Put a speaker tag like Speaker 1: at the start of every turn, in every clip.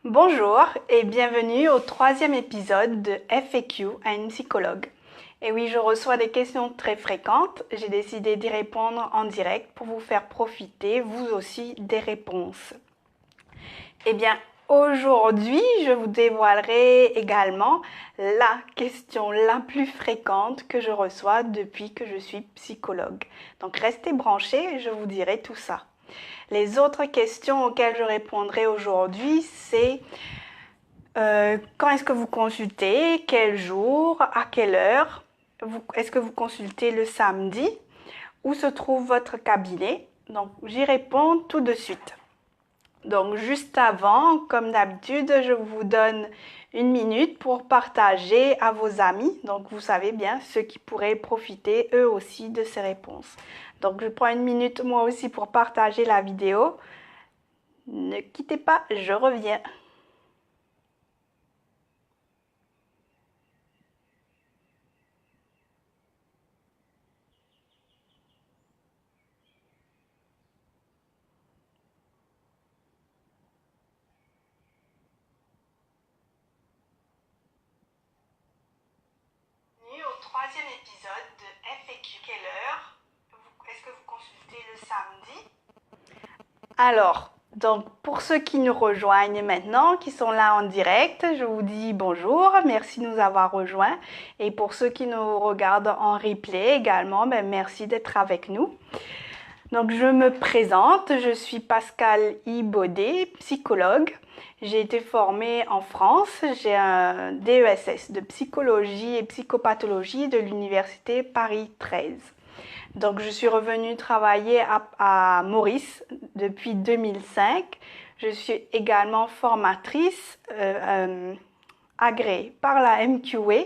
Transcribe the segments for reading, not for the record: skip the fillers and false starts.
Speaker 1: Bonjour et bienvenue au troisième épisode de FAQ à une psychologue. Et oui, je reçois des questions très fréquentes. J'ai décidé d'y répondre en direct pour vous faire profiter, vous aussi, des réponses. Eh bien, aujourd'hui, je vous dévoilerai également la question la plus fréquente que je reçois depuis que je suis psychologue. Donc, restez branchés, je vous dirai tout ça. Les autres questions auxquelles je répondrai aujourd'hui, c'est quand est-ce que vous consultez, quel jour, à quelle heure, est-ce que vous consultez le samedi, où se trouve votre cabinet? Donc, j'y réponds tout de suite. Donc, juste avant, comme d'habitude, je vous donne une minute pour partager à vos amis. Donc, vous savez bien, ceux qui pourraient profiter eux aussi de ces réponses. Donc, je prends une minute moi aussi pour partager la vidéo. Ne quittez pas, je reviens. Au troisième épisode de FAQ. Quelle heure est-ce que vous consultez le samedi? Alors, donc pour ceux qui nous rejoignent maintenant, qui sont là en direct, je vous dis bonjour, merci de nous avoir rejoints. Et pour ceux qui nous regardent en replay également, merci d'être avec nous. Donc je me présente, je suis Pascale Baudet, psychologue. J'ai été formée en France, j'ai un DESS de psychologie et psychopathologie de l'université Paris 13. Donc je suis revenue travailler à Maurice depuis 2005. Je suis également formatrice agréée par la MQA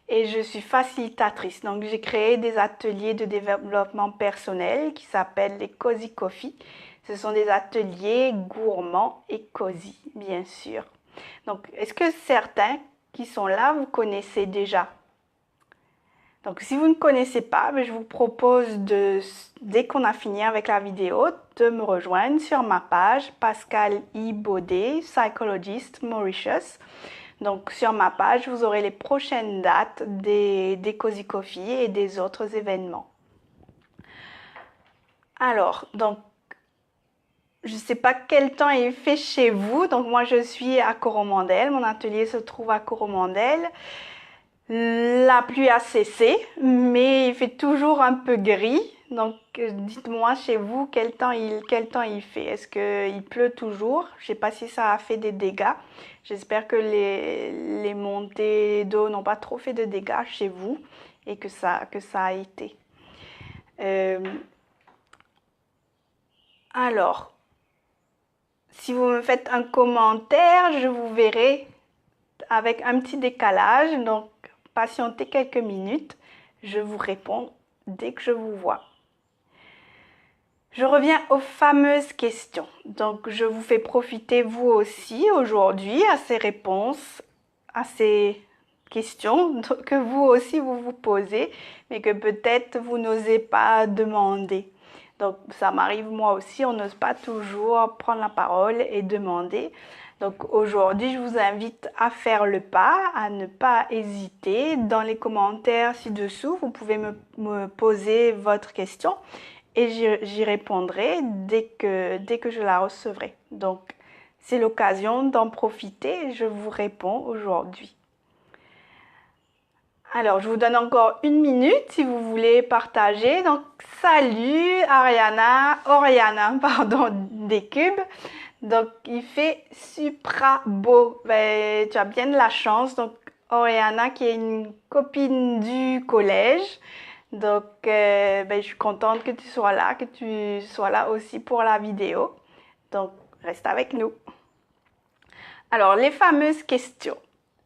Speaker 1: et je suis facilitatrice. Donc j'ai créé des ateliers de développement personnel qui s'appellent les Cozy Coffee. Ce sont des ateliers gourmands et cosy, bien sûr. Donc est-ce que certains qui sont là, vous connaissez déjà? Donc si vous ne connaissez pas, je vous propose dès qu'on a fini avec la vidéo, de me rejoindre sur ma page Pascale Baudet, Psychologist Mauritius. Donc sur ma page, vous aurez les prochaines dates des Cozy Coffee et des autres événements. Alors, donc, je ne sais pas quel temps il fait chez vous. Donc moi, je suis à Coromandel. Mon atelier se trouve à Coromandel. La pluie a cessé, mais il fait toujours un peu gris. Donc, dites-moi chez vous quel temps il fait. Est-ce qu'il pleut toujours? Je ne sais pas si ça a fait des dégâts. J'espère que les montées d'eau n'ont pas trop fait de dégâts chez vous et que ça a été. Alors, si vous me faites un commentaire, je vous verrai avec un petit décalage. Donc, patientez quelques minutes. Je vous réponds dès que je vous vois. Je reviens aux fameuses questions. Donc, je vous fais profiter vous aussi aujourd'hui à ces réponses, à ces questions que vous aussi vous posez, mais que peut-être vous n'osez pas demander. Donc, ça m'arrive moi aussi, on n'ose pas toujours prendre la parole et demander. Donc aujourd'hui, je vous invite à faire le pas, à ne pas hésiter. Dans les commentaires ci-dessous, vous pouvez me poser votre question et j'y répondrai dès que je la recevrai. Donc, c'est l'occasion d'en profiter. Je vous réponds aujourd'hui. Alors, je vous donne encore une minute si vous voulez partager. Donc, salut Oriana, pardon, des cubes. Donc, il fait super beau. Tu as bien de la chance. Donc, Oriana, qui est une copine du collège. Donc, je suis contente que tu sois là aussi pour la vidéo. Donc, reste avec nous. Alors, les fameuses questions.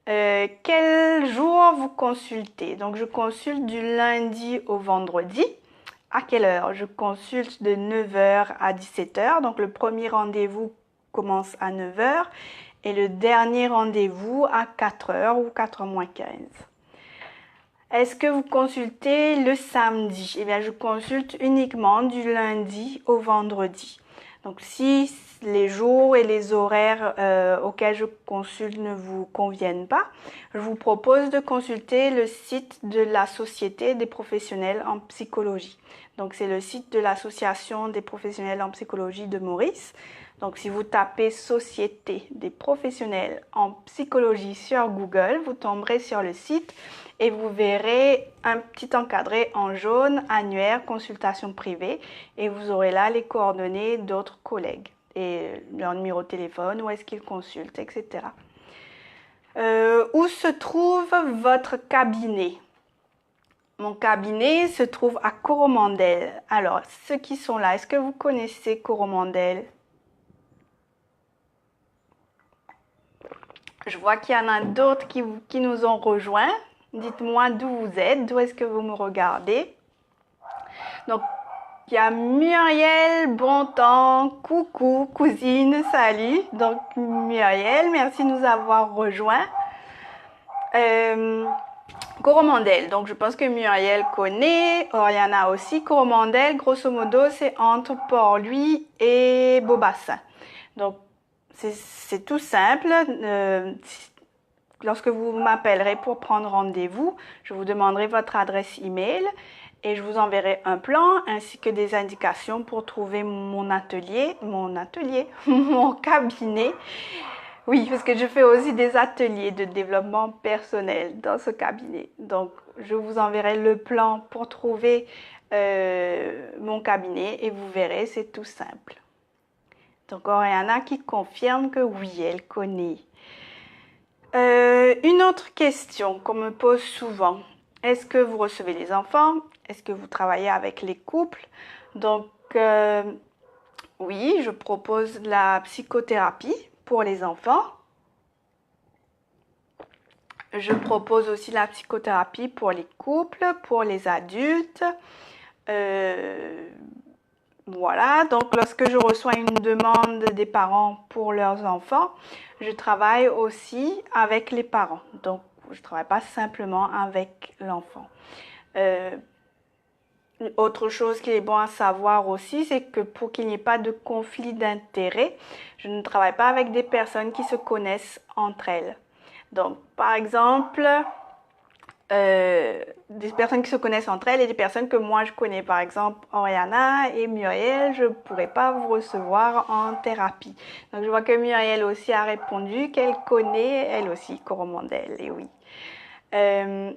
Speaker 1: Quel jour vous consultez? Donc, je consulte du lundi au vendredi. À quelle heure? Je consulte de 9h à 17h. Donc, le premier rendez-vous commence à 9h et le dernier rendez-vous à 4h ou 4h moins 15. Est-ce que vous consultez le samedi? Eh bien, je consulte uniquement du lundi au vendredi. Donc si les jours et les horaires auxquels je consulte ne vous conviennent pas, je vous propose de consulter le site de la Société des professionnels en psychologie. Donc c'est le site de l'Association des professionnels en psychologie de Maurice. Donc si vous tapez Société des professionnels en psychologie sur Google, vous tomberez sur le site et vous verrez un petit encadré en jaune, annuaire, consultation privée, et vous aurez là les coordonnées d'autres collègues et leur numéro de téléphone, où est-ce qu'ils consultent, etc. Où se trouve votre cabinet? Mon cabinet se trouve à Coromandel. Alors, ceux qui sont là, est-ce que vous connaissez Coromandel? Je vois qu'il y en a d'autres qui nous ont rejoints. Dites-moi d'où vous êtes, d'où est-ce que vous me regardez. Donc, il y a Muriel, bon temps, coucou, cousine, salut. Donc, Muriel, merci de nous avoir rejoints. Coromandel, donc je pense que Muriel connaît, Oriana aussi. Coromandel, grosso modo, c'est entre Port-Louis et Beaubassin. Donc, c'est tout simple. Lorsque vous m'appellerez pour prendre rendez-vous, je vous demanderai votre adresse email et je vous enverrai un plan ainsi que des indications pour trouver mon cabinet. Oui, parce que je fais aussi des ateliers de développement personnel dans ce cabinet. Donc, je vous enverrai le plan pour trouver mon cabinet et vous verrez, c'est tout simple. Donc, Oriana qui confirme que oui, elle connaît. Une autre question qu'on me pose souvent. Est-ce que vous recevez les enfants? Est-ce que vous travaillez avec les couples? Donc, oui, je propose la psychothérapie pour les enfants. Je propose aussi la psychothérapie pour les couples, pour les adultes. Voilà, donc lorsque je reçois une demande des parents pour leurs enfants, je travaille aussi avec les parents. Donc, je ne travaille pas simplement avec l'enfant. Autre chose qui est bon à savoir aussi, c'est que pour qu'il n'y ait pas de conflit d'intérêts, je ne travaille pas avec des personnes qui se connaissent entre elles. Donc, par exemple, des personnes qui se connaissent entre elles et des personnes que moi je connais. Par exemple, Oriana et Muriel, je ne pourrais pas vous recevoir en thérapie. Donc, je vois que Muriel aussi a répondu qu'elle connaît, elle aussi, Coromandel, et oui.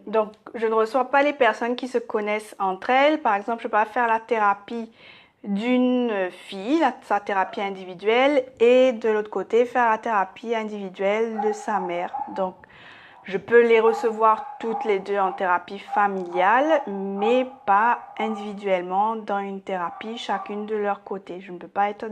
Speaker 1: Donc, je ne reçois pas les personnes qui se connaissent entre elles. Par exemple, je ne peux pas faire la thérapie d'une fille, sa thérapie individuelle, et de l'autre côté, faire la thérapie individuelle de sa mère. Donc, je peux les recevoir toutes les deux en thérapie familiale, mais pas individuellement dans une thérapie, chacune de leur côté. Je ne peux pas être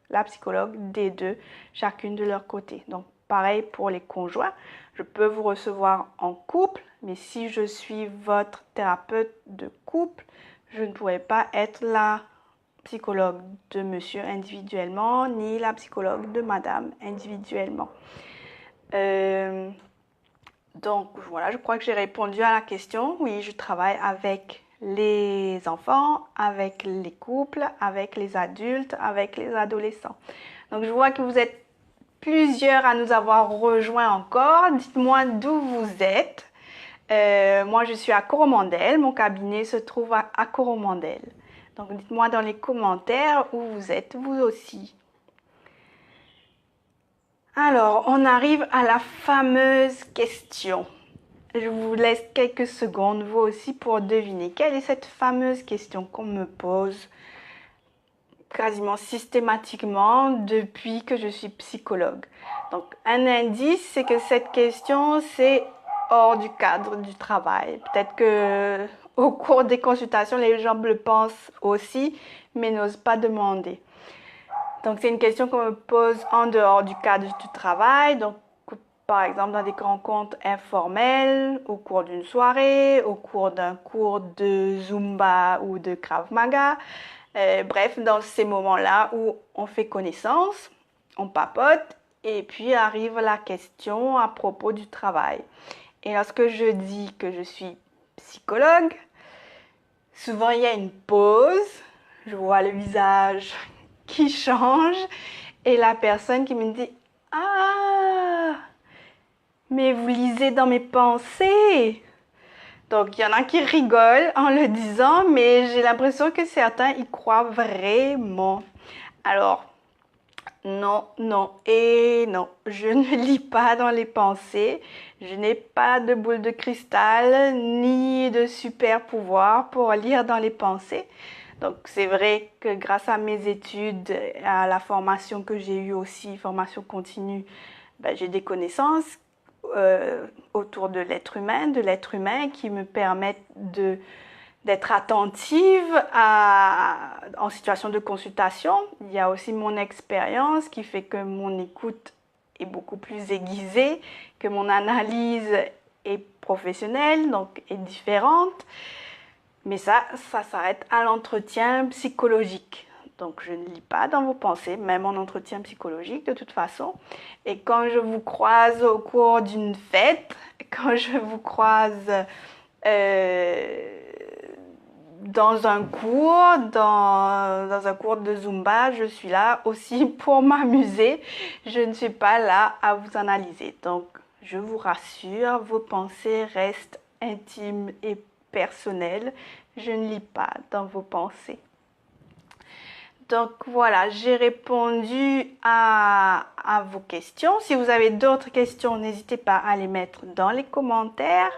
Speaker 1: la psychologue des deux, chacune de leur côté. Donc, pareil pour les conjoints. Je peux vous recevoir en couple, mais si je suis votre thérapeute de couple, je ne pourrai pas être la psychologue de monsieur individuellement, ni la psychologue de madame individuellement. Donc voilà, je crois que j'ai répondu à la question. Oui, je travaille avec les enfants, avec les couples, avec les adultes, avec les adolescents. Donc je vois que vous êtes plusieurs à nous avoir rejoints encore. Dites-moi d'où vous êtes. Moi, je suis à Coromandel. Mon cabinet se trouve à Coromandel. Donc, dites-moi dans les commentaires où vous êtes, vous aussi. Alors, on arrive à la fameuse question. Je vous laisse quelques secondes, vous aussi, pour deviner. Quelle est cette fameuse question qu'on me pose quasiment systématiquement depuis que je suis psychologue? Donc, un indice, c'est que cette question, c'est hors du cadre du travail. Peut-être que au cours des consultations, les gens le pensent aussi, mais n'osent pas demander. Donc, c'est une question qu'on me pose en dehors du cadre du travail. Donc, par exemple, dans des rencontres informelles, au cours d'une soirée, au cours d'un cours de Zumba ou de Krav Maga. Bref, dans ces moments-là où on fait connaissance, on papote, et puis arrive la question à propos du travail. Et lorsque je dis que je suis psychologue, souvent il y a une pause, je vois le visage qui change et la personne qui me dit « Ah, mais vous lisez dans mes pensées !» Donc, il y en a qui rigolent en le disant, mais j'ai l'impression que certains y croient vraiment. Alors, non, non et non, je ne lis pas dans les pensées. Je n'ai pas de boule de cristal ni de super pouvoir pour lire dans les pensées. Donc, c'est vrai que grâce à mes études, à la formation que j'ai eue aussi, formation continue, ben, j'ai des connaissances autour de l'être humain qui me permettent d'être attentive en situation de consultation. Il y a aussi mon expérience qui fait que mon écoute est beaucoup plus aiguisée, que mon analyse est professionnelle, donc est différente. Mais ça s'arrête à l'entretien psychologique. Donc, je ne lis pas dans vos pensées, même en entretien psychologique de toute façon. Et quand je vous croise au cours d'une fête, quand je vous croise dans un cours, dans un cours de Zumba, je suis là aussi pour m'amuser. Je ne suis pas là à vous analyser. Donc, je vous rassure, vos pensées restent intimes et personnelles. Je ne lis pas dans vos pensées. Donc voilà, j'ai répondu à vos questions. Si vous avez d'autres questions, n'hésitez pas à les mettre dans les commentaires.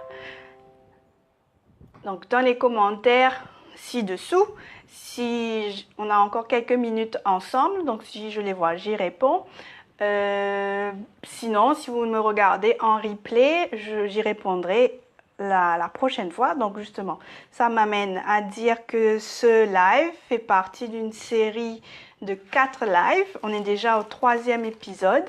Speaker 1: Donc dans les commentaires ci-dessous, si on a encore quelques minutes ensemble, donc si je les vois, j'y réponds. Sinon, si vous me regardez en replay, j'y répondrai la prochaine fois. Donc justement, ça m'amène à dire que ce live fait partie d'une série de 4 lives. On est déjà au 3e épisode.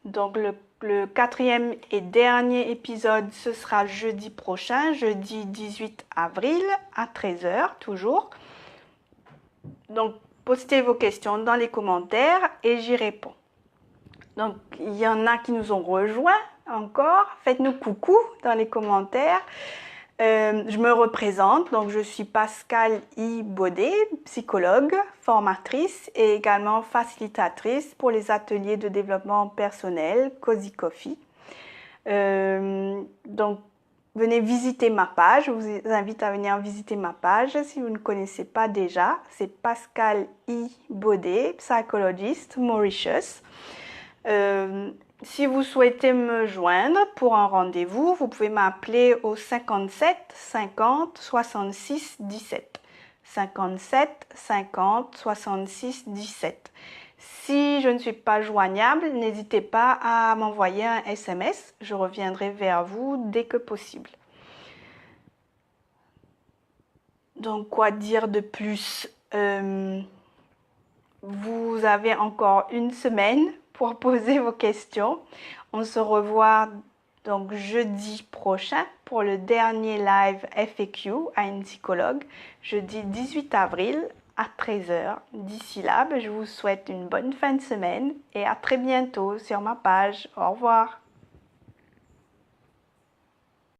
Speaker 1: Donc le 4e et dernier épisode, ce sera jeudi prochain, jeudi 18 avril à 13 h toujours. Donc postez vos questions dans les commentaires et j'y réponds. Donc, il y en a qui nous ont rejoints encore. Faites-nous coucou dans les commentaires. Je me représente. Donc, je suis Pascale I. Baudet, psychologue, formatrice et également facilitatrice pour les ateliers de développement personnel Cozy Coffee. Donc, venez visiter ma page. Je vous invite à venir visiter ma page si vous ne connaissez pas déjà. C'est Pascale I. Baudet, psychologiste Mauritius. Si vous souhaitez me joindre pour un rendez-vous, vous pouvez m'appeler au 57 50 66 17. 57 50 66 17. Si je ne suis pas joignable, n'hésitez pas à m'envoyer un SMS. Je reviendrai vers vous dès que possible. Donc, quoi dire de plus? Vous avez encore une semaine pour poser vos questions. On se revoit donc jeudi prochain pour le dernier live FAQ à une psychologue, jeudi 18 avril à 13 h. D'ici là, je vous souhaite une bonne fin de semaine et à très bientôt sur ma page. Au revoir.